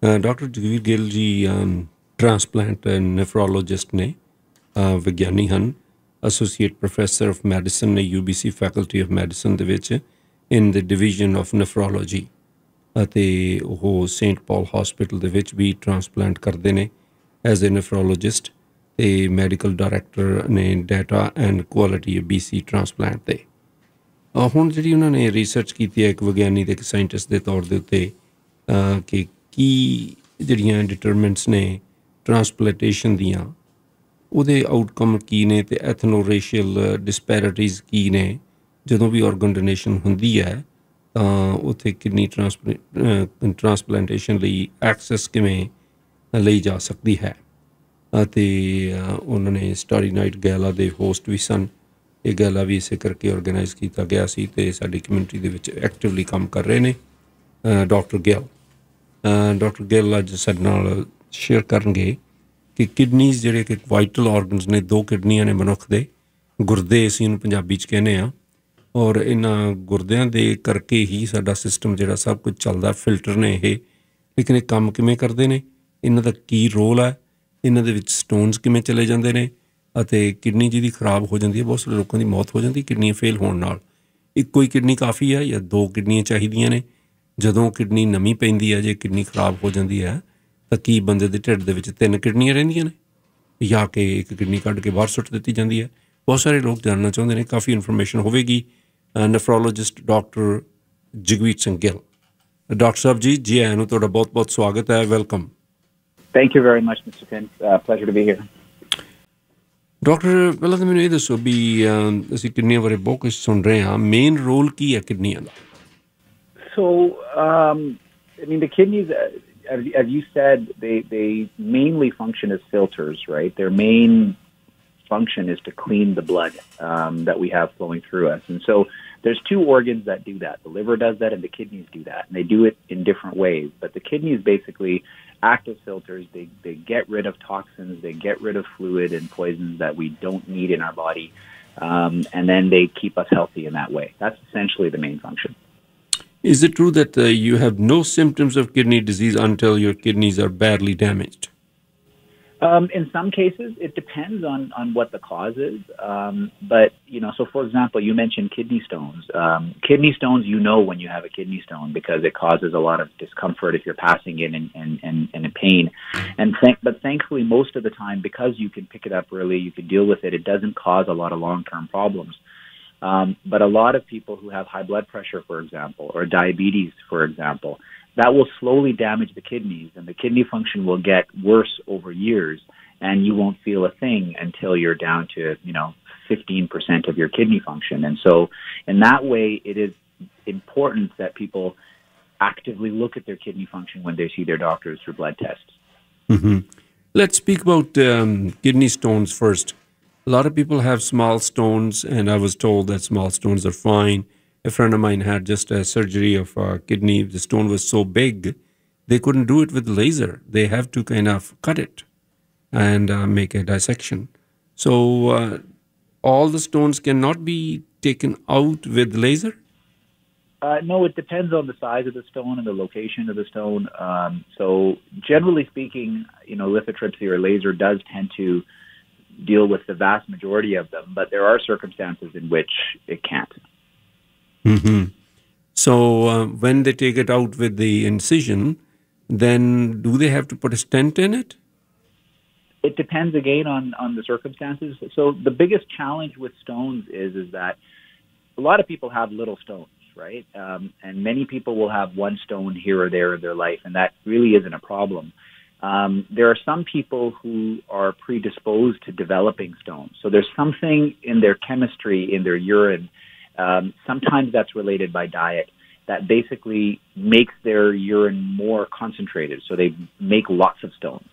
Doctor Jagveer Gill जी transplant nephrologist ने ਵਿਗਿਆਨੀ ਹਨ ਐਸੋਸੀਏਟ ਪ੍ਰੋਫੈਸਰ ਆਫ ਮੈਡੀਸਨ ਨੇ UBC ਫੈਕਲਟੀ ਆਫ ਮੈਡੀਸਨ ਦੇ ਵਿੱਚ ਇਨ ਦ ਡਿਵੀਜ਼ਨ ਆਫ ਨੈਫਰੋਲੋਜੀ ਅਤੇ ਉਹ ਸੇਂਟ ਪਾਲ ਹਸਪੀਟਲ ਦੇ ਵਿੱਚ ਵੀ ਟਰਾਂਸਪਲਾਂਟ ਕਰਦੇ ਨੇ ਐਜ਼ ਅ ਨੈਫਰੋਲੋਜਿਸਟ ਅਤੇ ਮੈਡੀਕਲ ਡਾਇਰੈਕਟਰ ਨੇ data and quality BC transplant 'ਤੇ ਹੁਣ ਜਿਹੜੀ ਉਹਨਾਂ ਨੇ ਰਿਸਰਚ ਕੀਤੀ ਹੈ ਇੱਕ ਵਿਗਿਆਨੀ ਤੇ ਇੱਕ ਸਾਇੰਟਿਸਟ ਦੇ ਤੌਰ ਦੇ ਉੱਤੇ ਕਿ ਕੀ ਜਿਹੜੀਆਂ ਡਿਟਰਮੈਂਟਸ ਨੇ ਟਰਾਂਸਪਲਾਂਟੇਸ਼ਨ ਦੀਆਂ ਉਹਦੇ ਆਊਟਕਮ ਕੀ ਨੇ ਅਤੇ ਐਥਨੋਰੇਸ਼ੀਅਲ ਡਿਸਪੈਰਿਟੀਜ਼ ਕੀ ਨੇ ਜਦੋਂ ਵੀ ਔਰਗਨ ਡੋਨੇਸ਼ਨ ਹੁੰਦੀ ਹੈ ਤਾਂ ਉੱਥੇ ਕਿਡਨੀ ਟਰਾਂਸਪਲਾਂਟੇਸ਼ਨ ਲਈ ਐਕਸੈਸ ਕਿਵੇਂ ਲਈ ਜਾ ਸਕਦੀ ਹੈ ਅਤੇ ਉਹਨਾਂ ਨੇ ਸਟਾਰੀ ਨਾਈਟ ਗੈਲਾ ਦੇ ਹੋਸਟ ਵੀ ਸਨ ਇਹ ਗੈਲਾ ਵੀ ਇਸੇ ਕਰਕੇ ਔਰਗੇਨਾਈਜ਼ ਕੀਤਾ ਗਿਆ ਸੀ ਅਤੇ ਸਾਡੀ ਕਮਿਊਨਿਟੀ ਦੇ ਵਿੱਚ ਐਕਟਿਵਲੀ ਕੰਮ ਕਰ ਰਹੇ ਨੇ ਡਾਕਟਰ ਗਿੱਲ ਅੱਜ ਸਾਡੇ ਨਾਲ ਸ਼ੇਅਰ ਕਰਨਗੇ ਕਿ ਕਿਡਨੀਜ਼ ਜਿਹੜੇ ਕਿ ਵਾਈਟਲ ਔਰਗਨਸ ਨੇ ਦੋ ਕਿਡਨੀਆਂ ਨੇ ਮਨੁੱਖ ਦੇ ਗੁਰਦੇ ਅਸੀਂ ਇਹਨੂੰ ਪੰਜਾਬੀ 'ਚ ਕਹਿੰਦੇ ਹਾਂ ਔਰ ਇਹਨਾਂ ਗੁਰਦਿਆਂ ਦੇ ਕਰਕੇ ਹੀ ਸਾਡਾ ਸਿਸਟਮ ਜਿਹੜਾ ਸਭ ਕੁਝ ਚੱਲਦਾ ਫਿਲਟਰ ਨੇ ਇਹ ਲੇਕਿਨ ਇਹ ਕੰਮ ਕਿਵੇਂ ਕਰਦੇ ਨੇ ਇਹਨਾਂ ਦਾ ਕੀ ਰੋਲ ਹੈ ਇਹਨਾਂ ਦੇ ਵਿੱਚ ਸਟੋਨਸ ਕਿਵੇਂ ਚਲੇ ਜਾਂਦੇ ਨੇ ਅਤੇ ਕਿਡਨੀ ਜਿਹਦੀ ਖਰਾਬ ਹੋ ਜਾਂਦੀ ਹੈ ਬਹੁਤ ਸਾਰੇ ਲੋਕਾਂ ਦੀ ਮੌਤ ਹੋ ਜਾਂਦੀ ਕਿਡਨੀਆਂ ਫੇਲ ਹੋਣ ਨਾਲ ਇੱਕੋ ਹੀ ਕਿਡਨੀ ਕਾਫੀ ਹੈ ਜਾਂ ਦੋ ਕਿਡਨੀਆਂ ਚਾਹੀਦੀਆਂ ਨੇ ਜਦੋਂ ਕਿਡਨੀ ਨਵੀਂ ਪੈਂਦੀ ਹੈ ਜੇ ਕਿਡਨੀ ਖਰਾਬ ਹੋ ਜਾਂਦੀ ਹੈ ਤਾਂ ਕੀ ਬੰਦੇ ਦੇ ਢਿੱਡ ਦੇ ਵਿੱਚ 3 ਕਿਡਨੀਆਂ ਰਹਿੰਦੀਆਂ ਨੇ ਜਾਂ ਕਿ ਇੱਕ ਕਿਡਨੀ ਕੱਢ ਕੇ ਬਾਹਰ ਸੁੱਟ ਦਿੱਤੀ ਜਾਂਦੀ ਹੈ ਬਹੁਤ ਸਾਰੇ ਲੋਕ ਜਾਣਨਾ ਚਾਹੁੰਦੇ ਨੇ ਕਾਫੀ ਇਨਫੋਰਮੇਸ਼ਨ ਹੋਵੇਗੀ nephrologist doctor Jagvir Singh Gill doctor sahib ji ਆਇਆਂ ਨੂੰ ਤੁਹਾਡਾ ਬਹੁਤ ਬਹੁਤ ਸਵਾਗਤ ਹੈ welcome thank you very much mister Thind pleasure to be here doctor ਪਹਿਲਾਂ ਤਾਂ ਮੈਨੂੰ ਇਹ ਦੱਸੋ ਵੀ ਅਸੀਂ ਕਿਡਨੀਆਂ ਬਾਰੇ ਬਹੁਤ ਕੁਝ ਸੁਣ ਰਹੇ ਹਾਂ ਮੇਨ ਰੋਲ ਕੀ ਹੈ ਕਿਡਨੀਆਂ ਦਾ ਸੋ I mean the kidneys as you said they mainly function as filters, right? Their main function is to clean the blood that we have flowing through us. And so there's two organs that do that. The liver does that and the kidneys do that. And they do it in different ways. But the kidneys basically act as filters. They get rid of toxins. They get rid of fluid and poisons that we don't need in our body. And then they keep us healthy in that way. That's essentially the main function. Is it true that you have no symptoms of kidney disease until your kidneys are badly damaged? In some cases, it depends on what the cause is. But, so for example, you mentioned kidney stones. Kidney stones, when you have a kidney stone because it causes a lot of discomfort if you're passing in and in pain. But thankfully, most of the time, because you can pick it up early, you can deal with it, it doesn't cause a lot of long-term problems. But a lot of people who have high blood pressure, for example, or diabetes, for example, that will slowly damage the kidneys, and the kidney function will get worse over years, and you won't feel a thing until you're down to, 15% of your kidney function. And so in that way, it is important that people actively look at their kidney function when they see their doctors through blood tests. Mm-hmm. Let's speak about kidney stones first. A lot of people have small stones, and I was told that small stones are fine. A friend of mine had just a surgery of a kidney. The stone was so big, they couldn't do it with laser. They have to kind of cut it and make a dissection. So all the stones cannot be taken out with laser? No, it depends on the size of the stone and the location of the stone. So generally speaking, lithotripsy or laser does tend to deal with the vast majority of them, but there are circumstances in which it can't. Mm-hmm. So when they take it out with the incision, then do they have to put a stent in it? It depends again on the circumstances. So the biggest challenge with stones is that a lot of people have little stones, right? And many people will have one stone here or there in their life, and that really isn't a problem. There are some people who are predisposed to developing stones. So there's something in their chemistry, in their urine, sometimes that's related by diet, that basically makes their urine more concentrated. So they make lots of stones.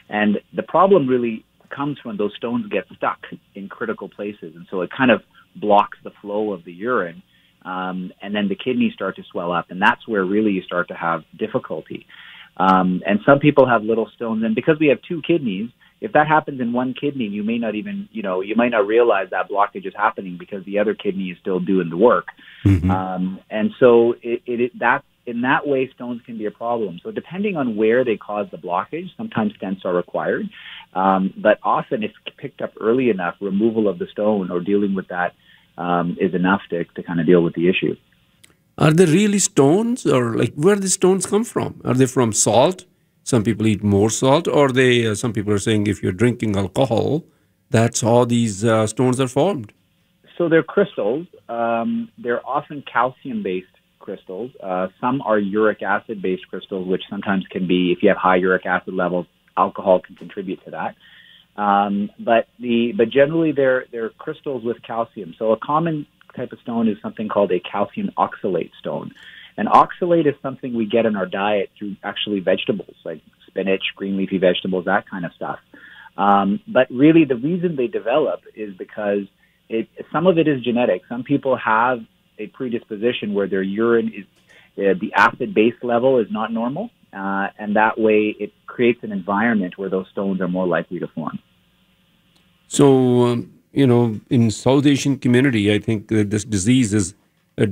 And the problem really comes when those stones get stuck in critical places. And so it kind of blocks the flow of the urine. And then the kidneys start to swell up. And that's where really you start to have difficulty. And some people have little stones, and because we have two kidneys, if that happens in one kidney, you may not even, you might not realize that blockage is happening because the other kidney is still doing the work. Mm-hmm. And so that's in that way, stones can be a problem. So depending on where they cause the blockage, sometimes stents are required. But often, if picked up early enough, removal of the stone or dealing with that is enough to kind of deal with the issue. Are they really stones, or like where the stones come from? Are they from salt? Some people eat more salt, or they. Some people are saying if you're drinking alcohol, that's how these stones are formed. So they're crystals. They're often calcium-based crystals. Some are uric acid-based crystals, which sometimes can be, if you have high uric acid levels, alcohol can contribute to that. But generally they're crystals with calcium. So a common type of stone is something called a calcium oxalate stone. And oxalate is something we get in our diet through actually vegetables like spinach, green leafy vegetables, that kind of stuff. But really the reason they develop is because some of it is genetic. Some people have a predisposition where their urine is, the acid base level is not normal. And that way it creates an environment where those stones are more likely to form. So, in South Asian community, I think that this disease is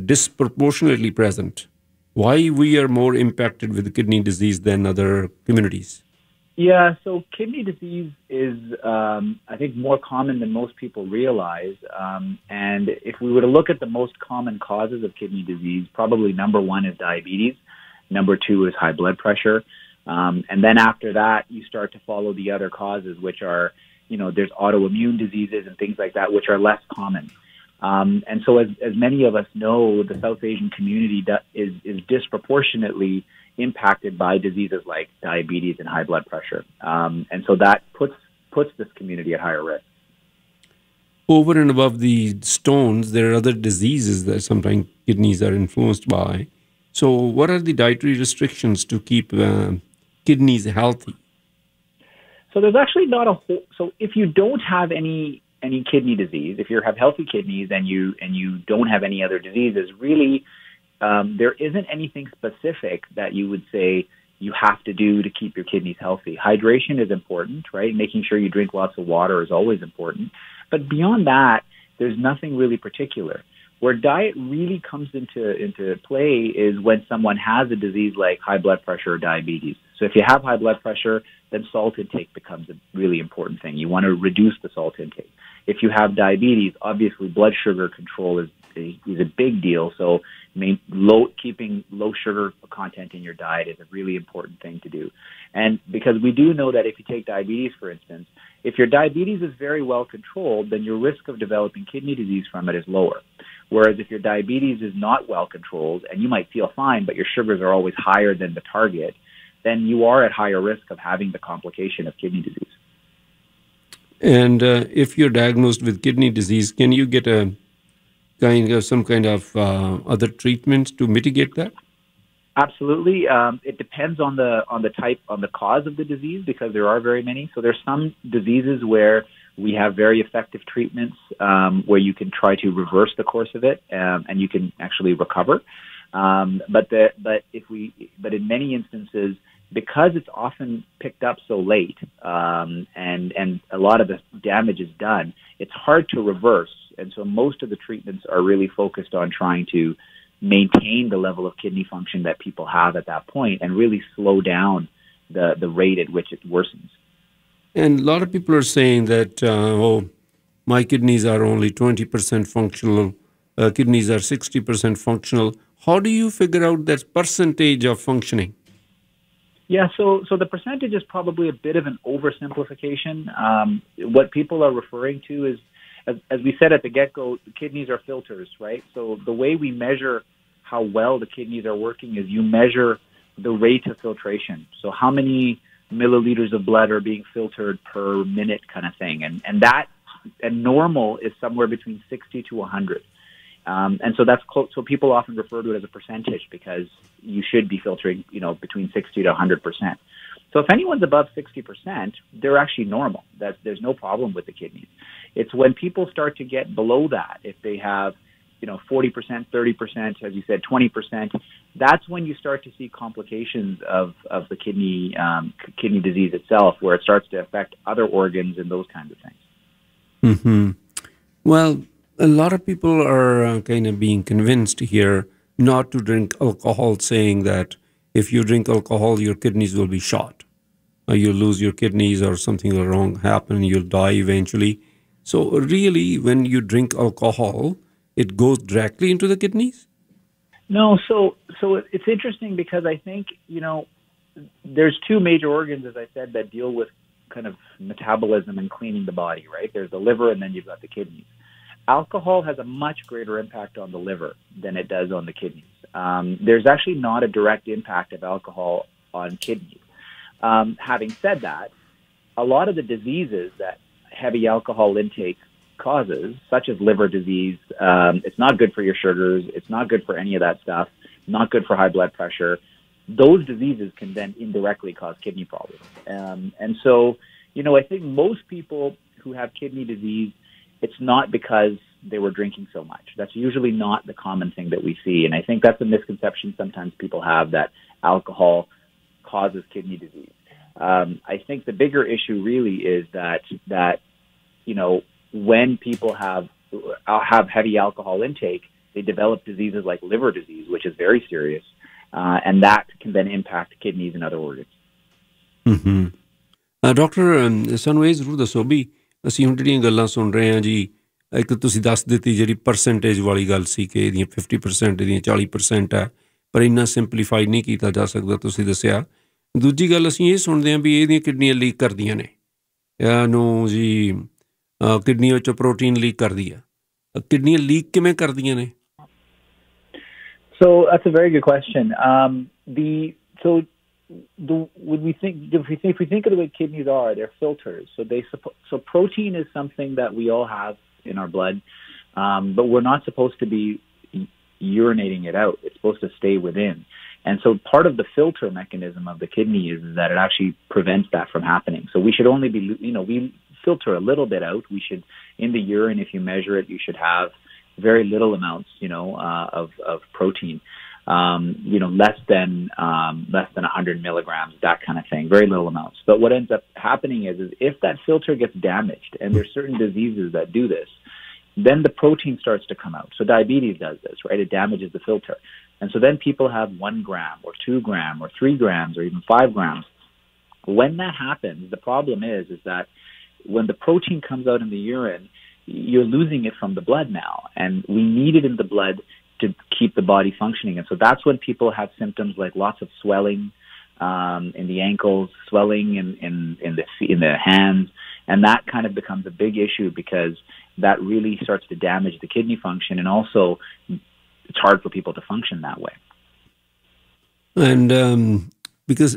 disproportionately present. Why we are more impacted with kidney disease than other communities? Yeah, so kidney disease is, I think, more common than most people realize. And if we were to look at the most common causes of kidney disease, probably number one is diabetes. Number two is high blood pressure. And then after that, you start to follow the other causes, which are, there's autoimmune diseases and things like that, which are less common. And so as many of us know, the South Asian community is disproportionately impacted by diseases like diabetes and high blood pressure. And so that puts this community at higher risk. Over and above the stones, there are other diseases that sometimes kidneys are influenced by. So what are the dietary restrictions to keep kidneys healthy? So there's actually not a whole, so if you don't have any kidney disease, if you have healthy kidneys and you don't have any other diseases, really there isn't anything specific that you would say you have to do to keep your kidneys healthy. Hydration is important, right? Making sure you drink lots of water is always important. But beyond that, there's nothing really particular. Where diet really comes into play is when someone has a disease like high blood pressure or diabetes. So if you have high blood pressure, then salt intake becomes a really important thing. You want to reduce the salt intake. If you have diabetes, obviously blood sugar control is a big deal. So keeping low sugar content in your diet is a really important thing to do. And because we do know that if you take diabetes, for instance, if your diabetes is very well controlled, then your risk of developing kidney disease from it is lower. Whereas if your diabetes is not well controlled and you might feel fine, but your sugars are always higher than the target, then you are at higher risk of having the complication of kidney disease. And if you're diagnosed with kidney disease, can you get some kind of other treatments to mitigate that? Absolutely. It depends on the cause of the disease, because there are very many. So there's some diseases where we have very effective treatments where you can try to reverse the course of it and you can actually recover. But in many instances, because it's often picked up so late and a lot of the damage is done, it's hard to reverse. And so most of the treatments are really focused on trying to maintain the level of kidney function that people have at that point and really slow down the rate at which it worsens. And a lot of people are saying that, my kidneys are only 20% functional, kidneys are 60% functional. How do you figure out that percentage of functioning? Yeah, so the percentage is probably a bit of an oversimplification. What people are referring to is, as we said at the get-go, the kidneys are filters, right? So the way we measure how well the kidneys are working is you measure the rate of filtration. So how many milliliters of blood are being filtered per minute kind of thing. And normal is somewhere between 60 to 100. And so that's close. So people often refer to it as a percentage because you should be filtering, between 60 to 100%. So if anyone's above 60%, they're actually normal. There's no problem with the kidneys. It's when people start to get below that, if they have, 40%, 30%, as you said, 20%, that's when you start to see complications of the kidney disease itself, where it starts to affect other organs and those kinds of things. Mm-hmm. Well, a lot of people are kind of being convinced here not to drink alcohol, saying that if you drink alcohol, your kidneys will be shot. You'll lose your kidneys or something will wrong happen, you'll die eventually. So really, when you drink alcohol, it goes directly into the kidneys? No, so it's interesting because I think, there's two major organs, as I said, that deal with kind of metabolism and cleaning the body, right? There's the liver and then you've got the kidneys. Alcohol has a much greater impact on the liver than it does on the kidneys. There's actually not a direct impact of alcohol on kidneys. Having said that, a lot of the diseases that heavy alcohol intake causes, such as liver disease, it's not good for your sugars, it's not good for any of that stuff, not good for high blood pressure. Those diseases can then indirectly cause kidney problems. And so, I think most people who have kidney disease, it's not because they were drinking so much. That's usually not the common thing that we see. And I think that's a misconception sometimes people have, that alcohol causes kidney disease. I think the bigger issue really is that when people have heavy alcohol intake, they develop diseases like liver disease, which is very serious, and that can then impact kidneys and other organs. Doctor ਸਾਨੂੰ ਇਹ ਜ਼ਰੂਰ ਦੱਸੋ ਵੀ ਅਸੀਂ ਹੁਣ ਜਿਹੜੀਆਂ ਗੱਲਾਂ ਸੁਣ ਰਹੇ ਹਾਂ ਜੀ, ਇੱਕ ਤੁਸੀਂ ਦੱਸ ਦਿੱਤੀ ਜਿਹੜੀ ਪਰਸੈਂਟੇਜ ਵਾਲੀ ਗੱਲ ਸੀ ਕਿ ਇਹਦੀਆਂ 50%, ਇਹਦੀਆਂ 40% ਹੈ, ਪਰ ਇੰਨਾ ਸਿੰਪਲੀਫਾਈ ਨਹੀਂ ਕੀਤਾ ਜਾ ਸਕਦਾ, ਤੁਸੀਂ ਦੱਸਿਆ। ਦੂਜੀ ਗੱਲ ਅਸੀਂ ਇਹ ਸੁਣਦੇ ਹਾਂ ਵੀ ਇਹਦੀਆਂ ਕਿਡਨੀਆਂ ਲੀਕ ਕਰਦੀਆਂ ਨੇ, ਇਹਨੂੰ ਜੀ ਕਿਡਨੀਆਂ ਵਿੱਚੋਂ ਪ੍ਰੋਟੀਨ ਲੀਕ ਕਰਦੀ ਆ। ਕਿਡਨੀਆਂ ਲੀਕ ਕਿਵੇਂ ਕਰਦੀਆਂ ਨੇ? So that's a very good question. When we think, if we think of the way kidneys are, they're filters. So protein is something that we all have in our blood, but we're not supposed to be urinating it out. It's supposed to stay within. And so part of the filter mechanism of the kidney is that it actually prevents that from happening. So we should only be, we filter a little bit out. We should, in the urine, if you measure it, you should have very little amounts, of protein, less than 100 milligrams, that kind of thing, very little amounts. But what ends up happening is if that filter gets damaged, and there's certain diseases that do this, then the protein starts to come out. So diabetes does this, right? It damages the filter. And so then people have 1 gram or 2 gram or 3 grams or even 5 grams. When that happens, the problem is that when the protein comes out in the urine, you're losing it from the blood now. And we need it in the blood to keep the body functioning. And so that's when people have symptoms like lots of swelling in the ankles, swelling in the hands. And that kind of becomes a big issue because that really starts to damage the kidney function. And also, it's hard for people to function that way. And because,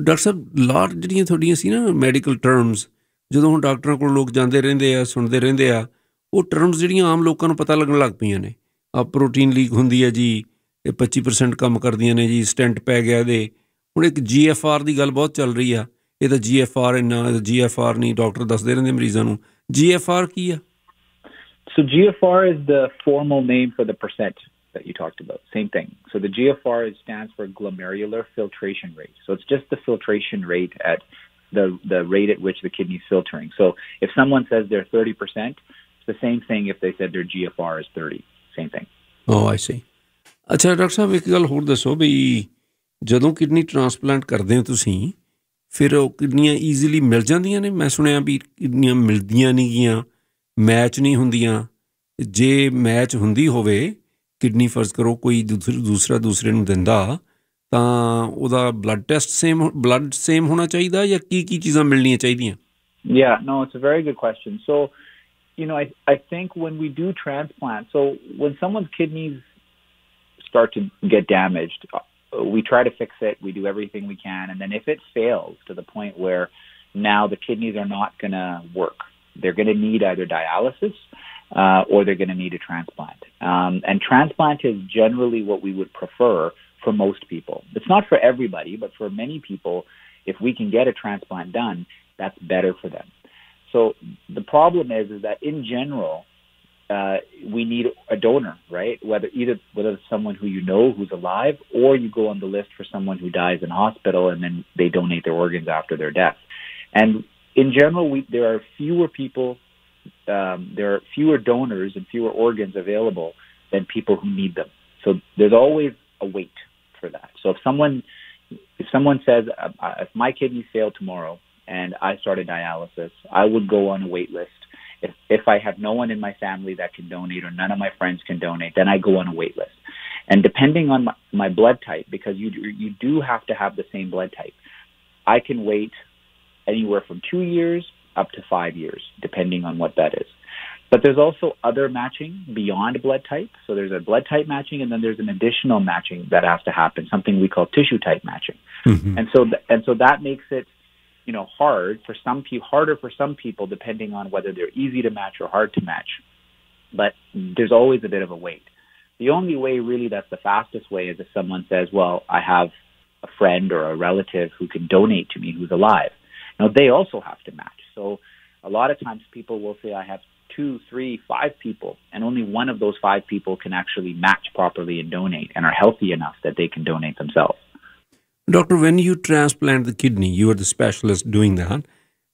Dr. Sahab, lot ਜਿਹੜੀਆਂ ਤੁਹਾਡੀਆਂ ਸੀ ਨਾ medical terms, ਜਦੋਂ ਹੁਣ ਡਾਕਟਰਾਂ ਕੋਲ ਲੋਕ ਜਾਂਦੇ ਰਹਿੰਦੇ ਆ, ਸੁਣਦੇ ਰਹਿੰਦੇ ਆ, ਉਹ ਟਰਮਸ ਜਿਹੜੀਆਂ ਆਮ ਲੋਕਾਂ ਨੂੰ ਪਤਾ ਲੱਗਣ ਲੱਗ ਪਈਆਂ ਨੇ। ਆ ਪ੍ਰੋਟੀਨ ਲੀਕ ਹੁੰਦੀ ਹੈ ਜੀ, ਇਹ 25% ਕੰਮ ਕਰਦੀਆਂ ਨੇ ਜੀ, ਸਟੈਂਟ ਪੈ ਗਿਆ ਇਹਦੇ। ਹੁਣ ਇੱਕ GFR ਦੀ ਗੱਲ ਬਹੁਤ ਚੱਲ ਰਹੀ ਆ, ਇਹ ਤਾਂ GFR ਇੰਨਾ, GFR ਨਹੀਂ, ਡਾਕਟਰ ਦੱਸਦੇ ਰਹਿੰਦੇ ਮਰੀਜ਼ਾਂ ਨੂੰ। GFR ਕੀ ਆ? So GFR is the formal name for the percent that you talked about. Same thing. So the GFR stands for glomerular filtration rate. So it's just the filtration rate at the rate at which the kidney is filtering. So if someone says they're 30%, it's the same thing if they said their GFR is 30. Same thing. Oh, I see. ਅੱਛਾ doctor ਸਾਹਿਬ, ਇੱਕ ਗੱਲ ਹੋਰ ਦੱਸੋ ਵੀ ਜਦੋਂ kidney transplant ਕਰਦੇ ਹੋ ਤੁਸੀਂ, ਫਿਰ ਉਹ ਕਿਡਨੀਆਂ ਈਜ਼ੀਲੀ ਮਿਲ ਜਾਂਦੀਆਂ ਨੇ? ਮੈਂ ਸੁਣਿਆ ਵੀ ਕਿਡਨੀਆਂ ਮਿਲਦੀਆਂ ਨਹੀਂ ਗੀਆਂ, ਮੈਚ ਨਹੀਂ ਹੁੰਦੀਆਂ। ਜੇ ਮੈਚ ਹੁੰਦੀ ਹੋਵੇ ਕਿਡਨੀ, ਫਰਜ਼ ਕਰੋ ਕੋਈ ਦੂਸਰਾ ਦੂਸਰੇ ਨੂੰ ਦਿੰਦਾ, ਤਾਂ ਉਹਦਾ ਬਲੱਡ ਸੇਮ ਹੋਣਾ ਚਾਹੀਦਾ, ਜਾਂ ਕੀ ਚੀਜ਼ਾਂ ਮਿਲਣੀਆਂ ਚਾਹੀਦੀਆਂ? Yeah, no, it's a very good question. So, I think when we do transplant, so when someone's kidneys start to get damaged, we try to fix it. We do everything we can. And then if it fails to the point where now the kidneys are not going to work, they're going to need either dialysis or they're going to need a transplant. And transplant is generally what we would prefer for most people. It's not for everybody, but for many people, if we can get a transplant done, that's better for them. So the problem is that in general, we need a donor, right? Whether it's someone who who's alive, or you go on the list for someone who dies in hospital and then they donate their organs after their death. And in general, there are fewer people, there are fewer donors and fewer organs available than people who need them. So there's always a wait for that. So if someone says, if my kidneys fail tomorrow and I started dialysis, I would go on a wait list. If I have no one in my family that can donate or none of my friends can donate, then I go on a wait list. And depending on my blood type, because you do have to have the same blood type, I can wait anywhere from 2 years up to 5 years, depending on what that is. But there's also other matching beyond blood type. So there's a blood type matching, and then there's an additional matching that has to happen, something we call tissue type matching. Mm-hmm. And so that makes it, harder for some people, depending on whether they're easy to match or hard to match. But there's always a bit of a wait. The only way really that's the fastest way is if someone says, well, I have a friend or a relative who can donate to me who's alive. Now, they also have to match. So a lot of times people will say, I have 2, 3, 5 people, and only one of those 5 people can actually match properly and donate and are healthy enough that they can donate themselves. Doctor, when you transplant the kidney, you are the specialist doing that.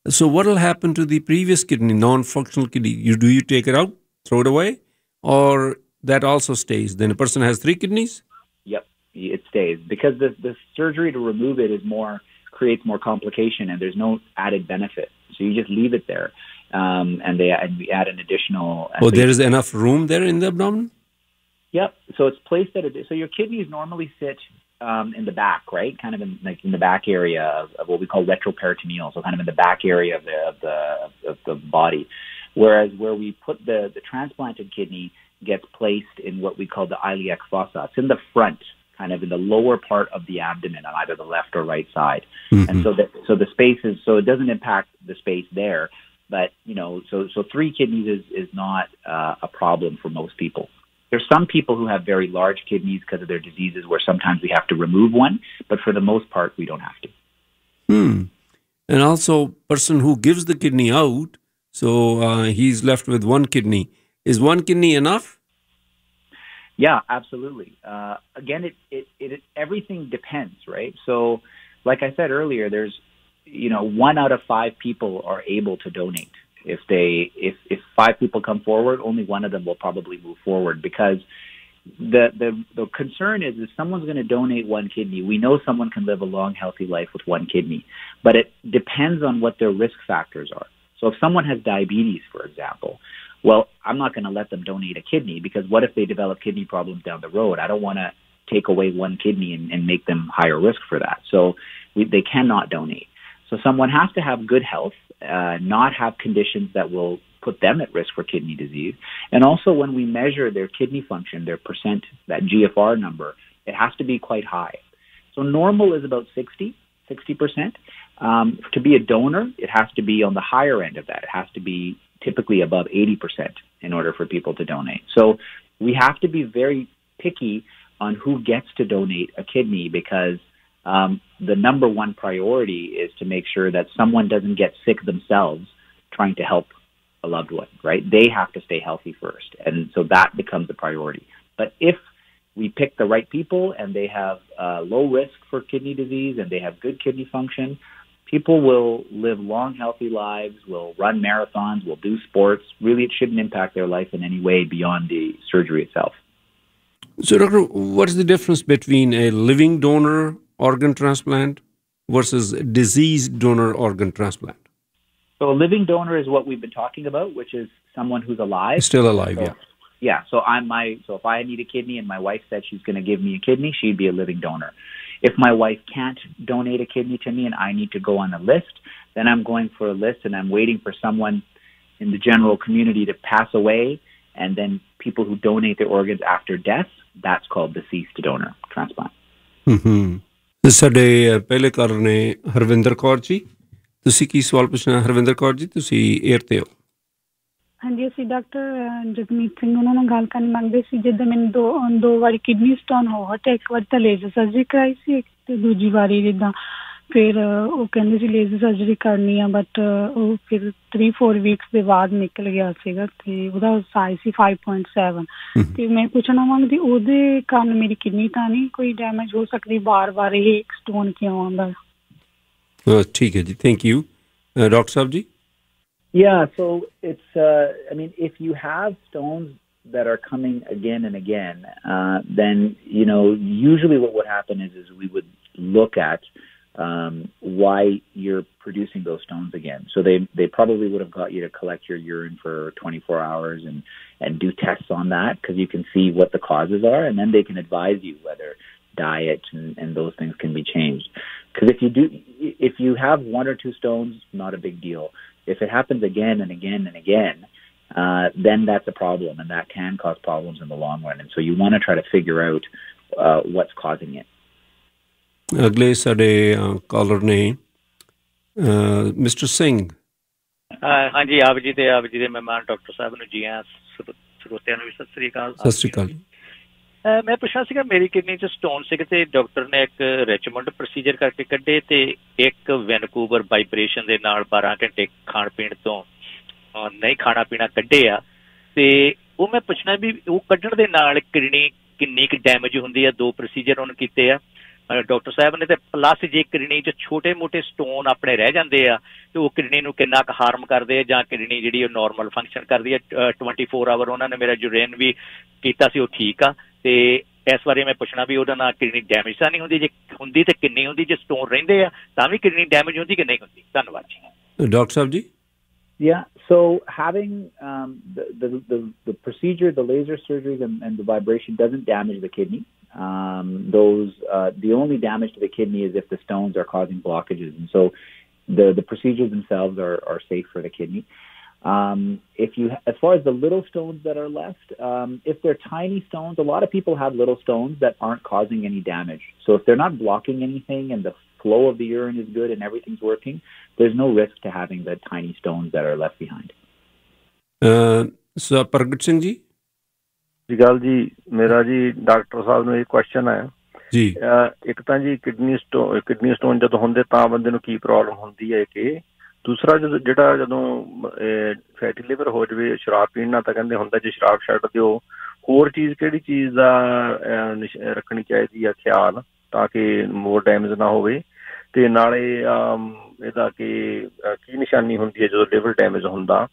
So what will happen to the previous kidney, non-functional kidney? Do you take it out, throw it away, or that also stays? Then a person has 3 kidneys? Yep, it stays. Because the surgery to remove it creates more complication, and there's no added benefit. So you just leave it there, and we add an additional... Oh, there is enough room there in the abdomen? Yep. So it's placed so your kidneys normally sit in the back, right? Kind of in the back area of what we call retroperitoneal, so kind of in the back area of the body. Whereas where we put the transplanted kidney gets placed in what we call the iliac fossa. It's in the front, kind of in the lower part of the abdomen on either the left or right side. Mm-hmm. And so the space it doesn't impact the space there, but so 3 kidneys is not a problem for most people. There's some people who have very large kidneys because of their diseases where sometimes we have to remove one, but for the most part, we don't have to. And also, person who gives the kidney out, so he's left with 1 kidney. Is 1 kidney enough? Yeah, absolutely. Again, it everything depends, right? So, like I said earlier, there's 1 out of 5 people are able to donate. If 5 people come forward, only 1 of them will probably move forward, because the concern is if someone's going to donate 1 kidney, we know someone can live a long, healthy life with 1 kidney, but it depends on what their risk factors are. So if someone has diabetes, for example, well, I'm not going to let them donate a kidney, because what if they develop kidney problems down the road? I don't want to take away 1 kidney and make them higher risk for that. So they cannot donate. So someone has to have good health, not have conditions that will put them at risk for kidney disease. And also when we measure their kidney function, their percent, that GFR number, it has to be quite high. So normal is about 60%. To be a donor, it has to be on the higher end of that. It has to be typically above 80% in order for people to donate. So we have to be very picky on who gets to donate a kidney, because the number 1 priority is to make sure that someone doesn't get sick themselves trying to help a loved one, right? They have to stay healthy first. And so that becomes a priority. But if we pick the right people and they have low risk for kidney disease and they have good kidney function, people will live long, healthy lives, will run marathons, will do sports. Really, it shouldn't impact their life in any way beyond the surgery itself. So, Doctor, what is the difference between a living donor organ transplant versus diseased donor organ transplant? So a living donor is what we've been talking about, which is someone who's alive. Still alive, so, yeah. Yeah, so if I need a kidney and my wife said she's going to give me a kidney, she'd be a living donor. If my wife can't donate a kidney to me and I need to go on a list, then I'm going for a list and I'm waiting for someone in the general community to pass away, and then people who donate their organs after death, that's called deceased donor transplant. ਸਾਡੇ ਪਹਿਲੇ collar ਨੇ ਹਰਵਿੰਦਰ ਕੌਰ ਜੀ, ਤੁਸੀਂ ਕੀ ਸਵਾਲ ਪੁੱਛਣਾ? ਹਰਵਿੰਦਰ ਕੌਰ ਜੀ, ਤੁਸੀਂ air ਤੇ ਹੋ। ਹਾਂਜੀ, ਅਸੀਂ ਡਾਕਟਰ ਜਗਮੀਤ ਸਿੰਘ ਉਹਨਾਂ ਨਾਲ ਗੱਲ ਕਰਨ ਮੰਗਦੇ ਸੀ। ਜਿੱਦਾਂ ਮੈਨੂੰ ਦੋ ਵਾਰੀ ਕਿਡਨੀ ਸਟੋਨ ਹੋ ਹਟਿਆ, ਇੱਕ ਵਾਰ ਤਾਂ ਲੇਜ਼ਰ ਸਰਜਰੀ ਕਰਾਈ ਸੀ ਤੇ ਦੂਜੀ ਵਾਰੀ ਜਿੱਦਾਂ ਫਿਰ ਉਹ ਕਹਿੰਦੇ ਸੀ ਲੇਜ਼ਰ ਸਰਜਰੀ ਕਰਨੀ ਆ, ਬਟ ਉਹ ਫਿਰ 3-4 ਵੀਕਸ ਦੇ ਬਾਅਦ ਨਿਕਲ ਗਿਆ ਸੀਗਾ ਤੇ ਉਹਦਾ ਸਾਈਜ਼ ਸੀ 5.7 ਤੇ ਮੈਂ ਪੁੱਛਣਾ ਮੰਗਦੀ ਉਹਦੇ ਕਾਰਨ ਮੇਰੀ ਕਿਡਨੀ ਤਾਂ ਨਹੀਂ ਕੋਈ ਡੈਮੇਜ ਹੋ ਸਕਦੀ? ਵਾਰ-ਵਾਰ ਇਹ ਸਟੋਨ ਕਿਉਂ ਆਉਂਦਾ? ਠੀਕ ਹੈ ਜੀ, ਥੈਂਕ ਯੂ। ਡਾਕਟਰ ਸਾਹਿਬ ਜੀ? Yeah, so it's, if you have stones that are coming again and again, then, usually what would happen is we would look at why you're producing those stones again. So they probably would have got you to collect your urine for 24 hours and do tests on that, because you can see what the causes are, and then they can advise you whether diet and those things can be changed. Because if you have one or two stones, not a big deal. If it happens again and again and again, then that's a problem, and that can cause problems in the long run. And so you want to try to figure out what's causing it. ਅਗਲੇ ਸਾਡੇ collar ਨੇ mister Singh. ਹਾਂਜੀ, ਆਪ ਜੀ ਦੇ ਮਹਿਮਾਨ doctor ਸਾਹਿਬ ਨੂੰ ਜੀ ਆਇਆਂ, ਸਰੋਤਿਆਂ ਨੂੰ ਵੀ ਸਤਿ ਸ੍ਰੀ ਅਕਾਲ। ਸਤਿ ਸ੍ਰੀ ਅਕਾਲ। ਮੈਂ ਪੁੱਛਣਾ ਸੀਗਾ, ਮੇਰੀ ਕਿਡਨੀ 'ਚ ਸਟੋਨ ਸੀਗੇ ਤੇ ਡਾਕਟਰ ਨੇ ਇੱਕ ਰਿਚਮੰਡ ਪ੍ਰੋਸੀਜਰ ਕਰਕੇ ਕੱਢੇ ਤੇ ਇੱਕ ਵੈਨਕੂਵਰ ਵਾਈਬ੍ਰੇਸ਼ਨ ਦੇ ਨਾਲ 12 ਘੰਟੇ ਖਾਣ ਪੀਣ ਤੋਂ ਨਹੀਂ ਖਾਣਾ ਪੀਣਾ ਕੱਢੇ ਆ। ਤੇ ਉਹ ਮੈਂ ਪੁੱਛਣਾ ਵੀ ਉਹ ਕੱਢਣ ਦੇ ਨਾਲ ਕਿਡਨੀ ਕਿੰਨੀ ਕੁ ਡੈਮੇਜ ਹੁੰਦੀ ਆ? 2 ਪ੍ਰੋਸੀਜਰ ਉਹਨੇ ਕੀਤੇ ਆ ਡਾਕਟਰ ਸਾਹਿਬ ਨੇ, ਤੇ ਪਲੱਸ ਜੇ ਕਿਡਨੀ 'ਚ ਛੋਟੇ ਮੋਟੇ ਸਟੋਨ ਆਪਣੇ ਰਹਿ ਜਾਂਦੇ ਆ ਤੇ ਉਹ ਕਿਡਨੀ ਨੂੰ ਕਿੰਨਾ ਕੁ ਹਾਰਮ ਕਰਦੇ ਆ, ਜਾਂ ਕਿਡਨੀ ਜਿਹੜੀ ਉਹ ਨੋਰਮਲ ਫੰਕਸ਼ਨ ਕਰਦੀ ਆ? 24 ਆਵਰ ਉਹਨਾਂ ਨੇ ਮੇਰਾ ਯੂਰੇਨ ਵੀ ਕੀਤਾ ਸੀ, ਉਹ ਠੀਕ ਆ। ਤੇ ਇਸ ਬਾਰੇ ਮੈਂ ਪੁੱਛਣਾ ਵੀ ਉਹਦਾ ਨਾਲ ਕਿਡਨੀ ਡੈਮੇਜ ਤਾਂ ਨਹੀਂ ਹੁੰਦੀ? ਜੇ ਹੁੰਦੀ ਤੇ ਕਿੰਨੀ ਹੁੰਦੀ? ਜੇ ਸਟੋਨ ਰਹਿੰਦੇ ਆ ਤਾਂ ਵੀ ਕਿਡਨੀ ਡੈਮੇਜ ਹੁੰਦੀ ਕਿ ਨਹੀਂ ਹੁੰਦੀ? ਧੰਨਵਾਦ ਜੀ। ਡਾਕਟਰ ਸਾਹਿਬ ਜੀ। Yeah, so having the procedure, the laser surgeries and the vibration doesn't damage the kidney. The only damage to the kidney is if the stones are causing blockages, and so the procedures themselves are safe for the kidney. As far as the little stones that are left, if they're tiny stones, a lot of people have little stones that aren't causing any damage. So if they're not blocking anything and the flow of the urine is good and everything's working, there's no risk to having the tiny stones that are left behind. So Pragat Singh ji? ਗੱਲ ਜੀ, ਮੇਰਾ ਜੀ doctor ਸਾਹਿਬ ਨੂੰ ਇਹ question ਹੈ ਜੀ। ਇੱਕ ਤਾਂ ਜੀ ਕਿਡਨੀ ਸਟੋਨ ਜਦੋਂ ਹੁੰਦੇ ਤਾਂ ਬੰਦੇ ਨੂੰ ਕੀ ਪ੍ਰੋਬਲਮ ਹੁੰਦੀ ਹੈ, ਕਿ ਦੂਸਰਾ ਜਦੋਂ ਫੈਟੀ ਲਿਵਰ ਹੋ ਜਾਵੇ ਸ਼ਰਾਬ ਪੀਣ ਨਾਲ ਤਾਂ ਕਹਿੰਦੇ ਹੁੰਦਾ ਜੇ ਸ਼ਰਾਬ ਛੱਡ ਦਿਓ, ਹੋਰ ਚੀਜ਼ ਕਿਹੜੀ ਚੀਜ਼ ਦਾ ਰੱਖਣੀ ਚਾਹੀਦੀ ਆ ਖਿਆਲ ਤਾਂ ਕਿ ਮੋਰ ਡੈਮੇਜ ਨਾ ਹੋਵੇ? ਤੇ ਨਾਲੇ ਇਹਦਾ ਕੀ ਨਿਸ਼ਾਨੀ ਹੁੰਦੀ ਹੈ ਜਦੋਂ ਲਿਵਰ ਡੈਮੇਜ ਹੁੰਦਾ?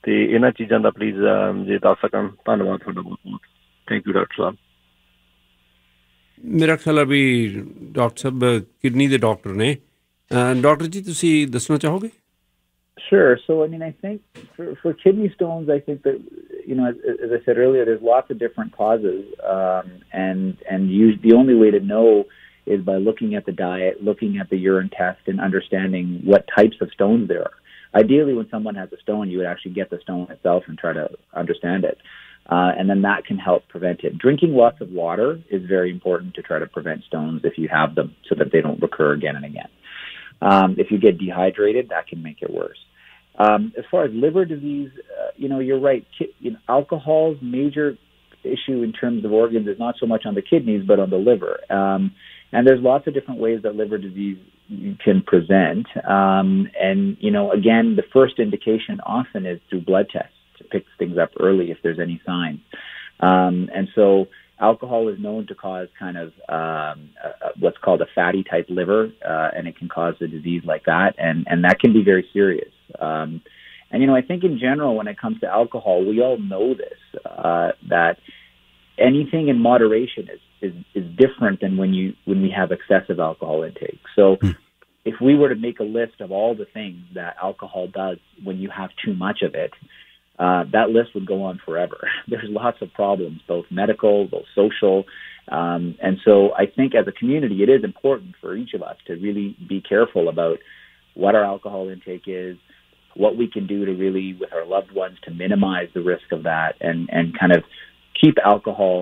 ਤੇ ਇਹਨਾਂ ਚੀਜ਼ਾਂ ਦਾ ਪਲੀਜ਼ ਜੇ ਦੱਸ ਸਕਣ। ਧੰਨਵਾਦ ਤੁਹਾਡਾ ਬਹੁਤ ਬਹੁਤ। ਥੈਂਕ ਯੂ ਡਾਕਟਰ ਸਾਹਿਬ। ਮੇਰਾ ਖਿਆਲ ਹੈ ਵੀ ਡਾਕਟਰ ਸਾਹਿਬ ਕਿਡਨੀ ਦੇ ਡਾਕਟਰ ਨੇ। ਡਾਕਟਰ ਜੀ ਤੁਸੀਂ ਦੱਸਣਾ ਚਾਹੋਗੇ? Sure. So, I think for kidney stones, I think that, as I said earlier, there's lots of different causes, and the only way to know is by looking at the diet, looking at the urine test, and understanding what types of stones there are. Ideally, when someone has a stone, you would actually get the stone itself and try to understand it. And then that can help prevent it. Drinking lots of water is very important to try to prevent stones if you have them, so that they don't recur again and again. If you get dehydrated, that can make it worse. As far as liver disease, you're right. Alcohol's major issue in terms of organs is not so much on the kidneys, but on the liver. And there's lots of different ways that liver disease can present. And, again, the first indication often is through blood tests to pick things up early if there's any signs. And so alcohol is known to cause kind of what's called a fatty type liver, and it can cause a disease like that. And that can be very serious. And, I think in general, when it comes to alcohol, we all know this, that anything in moderation is different than when we have excessive alcohol intake. So if we were to make a list of all the things that alcohol does when you have too much of it, that list would go on forever. There's lots of problems, both medical, both social. And so I think as a community, it is important for each of us to really be careful about what our alcohol intake is, what we can do to really, with our loved ones, to minimize the risk of that, and kind of keep alcohol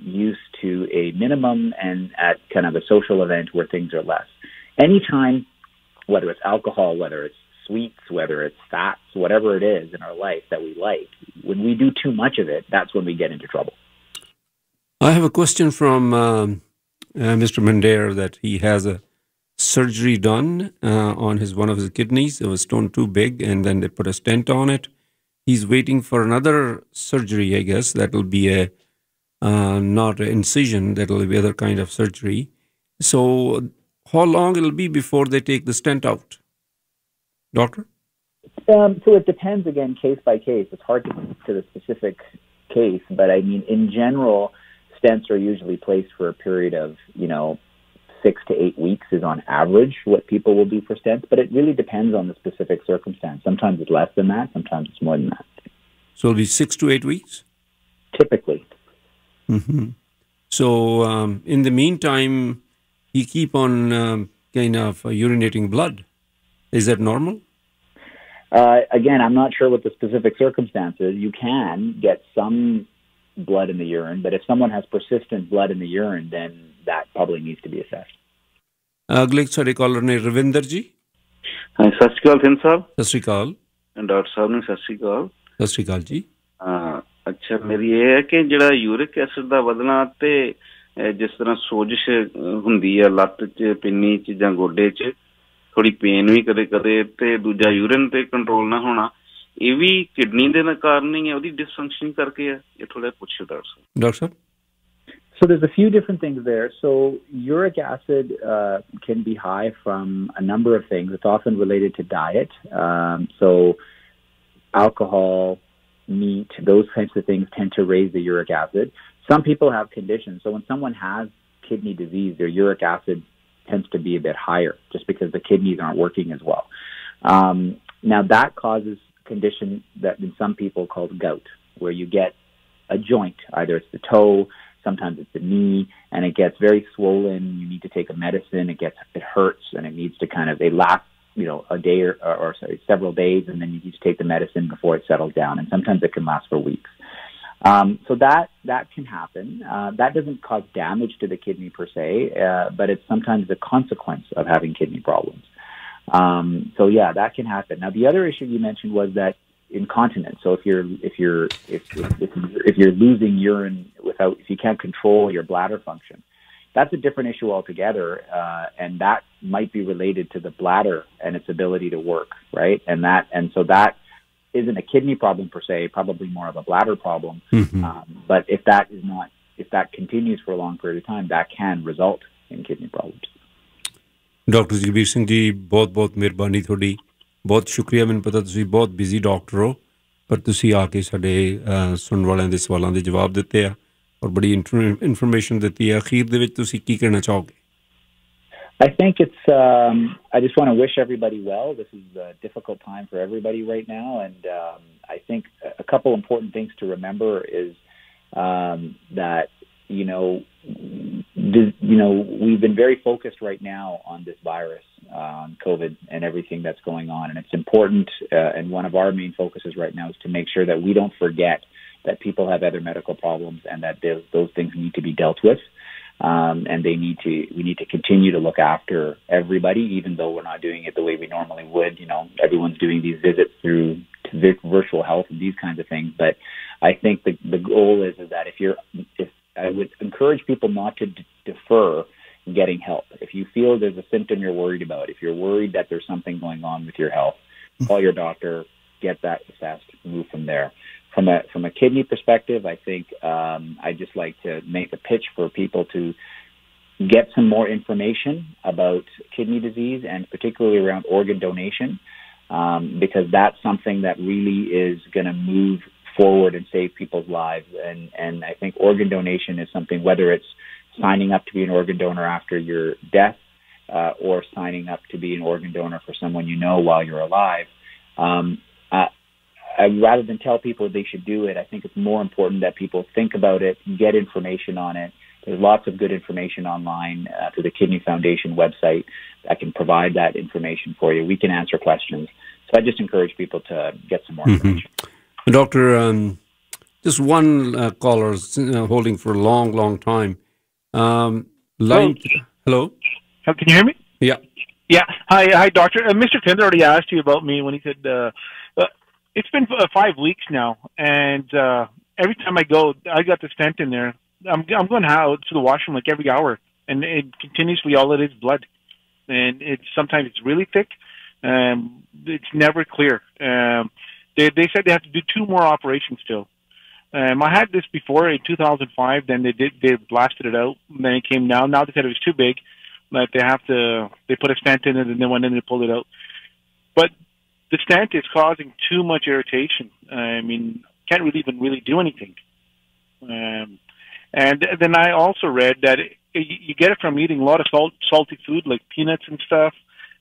used to a minimum and at kind of a social event where things are less. Anytime, whether it's alcohol, whether it's sweets, whether it's fats, whatever it is in our life that we like, when we do too much of it, that's when we get into trouble. I have a question from Mr. Mandair that he has a surgery done on one of his kidneys. It was stone too big, and then they put a stent on it. He's waiting for another surgery, I guess. That will be not an incision. That will be other kind of surgery. So how long it'll be before they take the stent out, doctor? So it depends, again, case by case. It's hard to speak to the specific case, but I mean, in general, stents are usually placed for a period of, 6 to 8 weeks is on average what people will do for stents, but it really depends on the specific circumstance. Sometimes it's less than that, sometimes it's more than that. So it'll be 6 to 8 weeks? Typically. Mm-hmm. So in the meantime, you keep on urinating blood. Is that normal? Again, I'm not sure what the specific circumstance is. You can get some blood in the urine, but if someone has persistent blood in the urine, then that probably needs to be assessed. ਅਗਲੇ ਸਾਡੇ collar ਨੇ ਰਵਿੰਦਰ ਜੀ। ਹਾਂ, ਸਤਿ ਸ਼੍ਰੀ ਅਕਾਲ ਥਿੰਦ ਸਾਹਿਬ। ਸਤਿ ਸ਼੍ਰੀ ਅਕਾਲ। Doctor ਸਾਹਿਬ ਨੂੰ ਸਤਿ ਸ਼੍ਰੀ ਅਕਾਲ। ਸਤਿ ਸ਼੍ਰੀ ਅਕਾਲ ਜੀ। ਅੱਛਾ, ਮੇਰੀ ਇਹ ਹੈ ਕਿ ਜਿਹੜਾ ਯੂਰਿਕ ਐਸਿਡ ਦਾ ਵਧਣਾ ਤੇ ਜਿਸ ਤਰ੍ਹਾਂ ਸੋਜਸ਼ ਹੁੰਦੀ ਹੈ ਲੱਤ 'ਚ, ਪਿੰਨੀ 'ਚ ਜਾਂ ਗੋਡੇ 'ਚ, ਥੋੜੀ ਪੇਨ ਵੀ ਕਦੇ ਕਦੇ, ਤੇ ਦੂਜਾ ਯੂਰਿਨ ਤੇ ਕੰਟਰੋਲ ਨਾ ਹੋਣਾ, ਇਹ ਵੀ ਕਿਡਨੀ ਦੇ ਕਾਰਨ ਹੀ ਹੈ, ਉਹਦੀ ਡਿਸਫੰਕਸ਼ਨਿੰਗ ਕਰਕੇ ਹੈ। ਇਹ ਥੋੜਾ ਪੁੱਛੋ doctor Sahib. Doctor Sahib. So there's a few different things there. So uric acid can be high from a number of things. It's often related to diet. So alcohol, meat, those types of things tend to raise the uric acid. Some people have conditions. So when someone has kidney disease, their uric acid tends to be a bit higher just because the kidneys aren't working as well. Now that causes a condition that in some people called gout, where you get a joint, either it's the toe, sometimes it's the knee, and it gets very swollen. You need to take a medicine. It hurts, and it needs to it lasts, a day or several days, and then you need to take the medicine before it settles down. And sometimes it can last for weeks. So that can happen. That doesn't cause damage to the kidney per se, but it's sometimes the consequence of having kidney problems. So yeah, that can happen. Now the other issue you mentioned was that incontinence. So if you're losing urine if you can't control your bladder function, that's a different issue altogether, and that might be related to the bladder and its ability to work, right? And so that isn't a kidney problem per se, probably more of a bladder problem. Mm-hmm. But if that continues for a long period of time, that can result in kidney problems. Dr. Jagbir Singh ji, ਬਹੁਤ ਮਿਹਰਬਾਨੀ ਤੁਹਾਡੀ। ਬਹੁਤ ਸ਼ੁਕਰੀਆ। ਮੈਨੂੰ ਪਤਾ ਤੁਸੀਂ ਬਹੁਤ busy doctor ਹੋ, ਪਰ ਤੁਸੀਂ ਆ ਕੇ ਸਾਡੇ ਸੁਣਨ ਵਾਲਿਆਂ ਦੇ ਸਵਾਲਾਂ ਦੇ ਜਵਾਬ ਦਿੱਤੇ ਆ ਔਰ ਬੜੀ ਇਨਫੋਰਮੇਸ਼ਨ ਦਿੱਤੀ ਹੈ। ਅਖੀਰ ਦੇ ਵਿੱਚ ਤੁਸੀਂ ਕੀ ਕਹਿਣਾ ਚਾਹੋਗੇ? I think it's, I just want to wish everybody well. This is a difficult time for everybody right now. And I think a couple important things to remember is that, we've been very focused right now on this virus, on COVID and everything that's going on. And it's important, and one of our main focuses right now is to make sure that we don't forget that people have other medical problems and that those things need to be dealt with. And we need to continue to look after everybody, even though we're not doing it the way we normally would. Everyone's doing these visits through virtual health and these kinds of things. But I think the goal is that if I would encourage people not to defer getting help. If you feel there's a symptom you're worried about, if you're worried that there's something going on with your health, call your doctor, get that assessed, move from there. From a kidney perspective, I think I'd just like to make a pitch for people to get some more information about kidney disease and particularly around organ donation, because that's something that really is going to move forward and save people's lives. And I think organ donation is something, whether it's signing up to be an organ donor after your death or signing up to be an organ donor for someone while you're alive, rather than tell people they should do it, I think it's more important that people think about it, get information on it. There's lots of good information online through the Kidney Foundation website that can provide that information for you. We can answer questions. So I just encourage people to get some more information. Doctor, just one caller holding for a long, long time. Hello? Can you hear me? Yeah. Yeah. Hi, Doctor. Mr. Thind already asked you about me when he said, it's been 5 weeks now, and every time I go, I got the stent in there. I'm going out to the washroom like every hour, and it continuously, all it is blood. And sometimes it's really thick. It's never clear. They said they have to do 2 more operations still. I had this before in 2005. Then they blasted it out. And then it came down. Now they said it was too big. That they put a stent in it, and then went in and pulled it out. But the stent is causing too much irritation. I mean, can't really do anything. And then I also read that you get it from eating a lot of salty food like peanuts and stuff,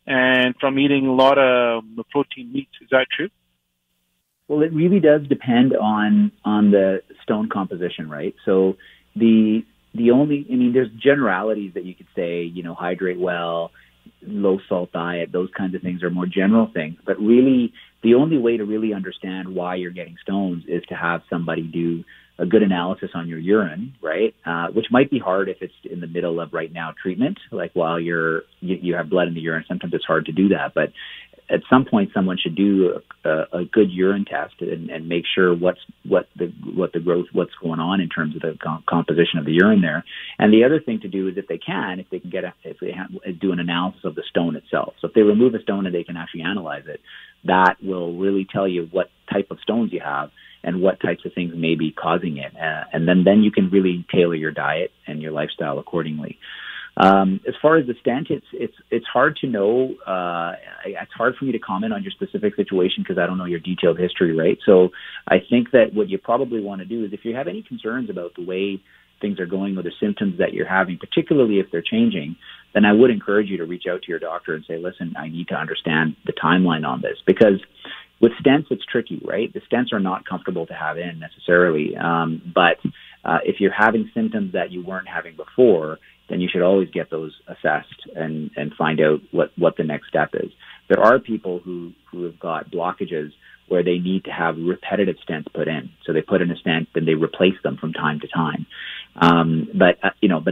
and from eating a lot of protein meats. Is that true? Well, it really does depend on the stone composition, right? So the only, I mean, there's generalities that you could say, hydrate well, low salt diet, those kinds of things are more general things. But really, the only way to really understand why you're getting stones is to have somebody do a good analysis on your urine, right? Which might be hard if it's in the middle of right now treatment, like while you have blood in the urine. Sometimes it's hard to do that, but at some point someone should do a good urine test and make sure what's going on in terms of the composition of the urine there. And the other thing to do is if they can do an analysis of the stone itself. So if they remove a stone and they can actually analyze it, that will really tell you what type of stones you have and what types of things may be causing it. And then you can really tailor your diet and your lifestyle accordingly. As far as the stent, it's hard to know. It's hard for me to comment on your specific situation because I don't know your detailed history, right? So I think that what you probably want to do is if you have any concerns about the way things are going or the symptoms that you're having, particularly if they're changing, then I would encourage you to reach out to your doctor and say, listen, I need to understand the timeline on this. Because with stents, it's tricky, right? The stents are not comfortable to have in necessarily. But if you're having symptoms that you weren't having before, then you should always get those assessed and find out what the next step is. There are people who have got blockages where they need to have repetitive stents put in. So they put in a stent, then they replace them from time to time. But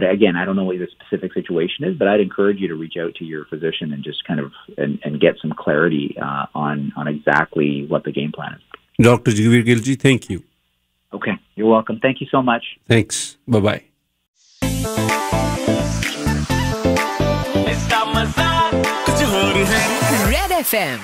again, I don't know what the specific situation is, but I'd encourage you to reach out to your physician and just kind of and get some clarity on exactly what the game plan is. Dr. Jagbir Gill ji, thank you. Okay, you're welcome. Thank you so much. Thanks. Bye-bye. Red FM.